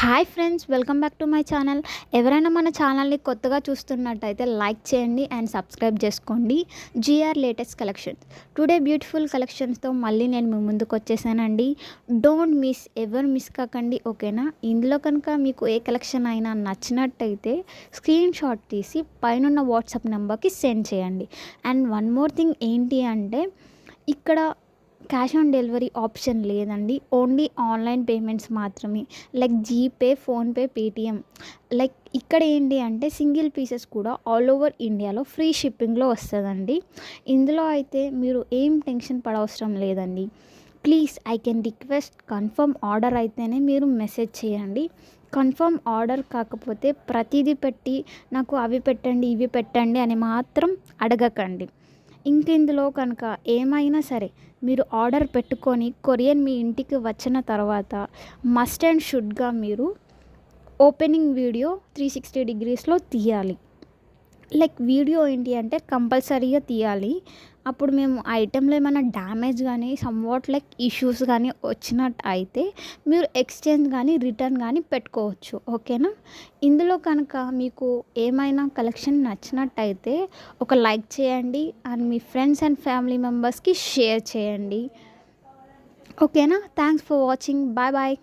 Hi friends, welcome back to my channel. ఎవరైనా మన ఛానల్ని కొత్తగా చూస్తున్నట్టయితే లైక్ చేయండి అండ్ సబ్స్క్రైబ్ చేసుకోండి. GR latest collections, today beautiful కలెక్షన్స్తో మళ్ళీ నేను మీ ముందుకు వచ్చేసానండి. డోంట్ మిస్, ఎవరు మిస్ కాకండి, ఓకేనా? ఇందులో కనుక మీకు ఏ కలెక్షన్ అయినా నచ్చినట్టయితే స్క్రీన్ షాట్ తీసి పైన వాట్సాప్ నెంబర్కి సెండ్ చేయండి. అండ్ వన్ మోర్ థింగ్ ఏంటి అంటే, ఇక్కడ క్యాష్ ఆన్ డెలివరీ ఆప్షన్ లేదండి. ఓన్లీ ఆన్లైన్ పేమెంట్స్ మాత్రమే, like GPay, PhonePe, Paytm. Like ఇక్కడ ఏంటి అంటే సింగిల్ పీసెస్ కూడా ఆల్ ఓవర్ ఇండియాలో ఫ్రీ షిప్పింగ్లో వస్తుందండి. ఇందులో అయితే మీరు ఏం టెన్షన్ పడవసరం లేదండి. Please I can request, confirm order అయితేనే మీరు మెసేజ్ చేయండి. కన్ఫర్మ్ ఆర్డర్ కాకపోతే ప్రతిదీ పెట్టి నాకు అవి పెట్టండి ఇవి పెట్టండి అని మాత్రం అడగకండి. ఇందులో కనుక ఏమైనా సరే మీరు ఆర్డర్ పెట్టుకొని కొరియర్ మీ ఇంటికి వచ్చిన తర్వాత మస్ట్ అండ్ షుడ్గా మీరు ఓపెనింగ్ వీడియో 360 డిగ్రీస్లో తీయాలి. లైక్ వీడియో ఏంటి అంటే కంపల్సరీగా తీయాలి. అప్పుడు మేము ఐటెంలో ఏమైనా డ్యామేజ్ కానీ సమ్వాట్ లైక్ ఇష్యూస్ కానీ వచ్చినట్టు అయితే మీరు ఎక్స్చేంజ్ కానీ రిటర్న్ కానీ పెట్టుకోవచ్చు, ఓకేనా? ఇందులో కనుక మీకు ఏమైనా కలెక్షన్ నచ్చినట్టయితే ఒక లైక్ చేయండి అండ్ మీ ఫ్రెండ్స్ అండ్ ఫ్యామిలీ మెంబర్స్కి షేర్ చేయండి, ఓకేనా? Thanks for watching. Bye bye.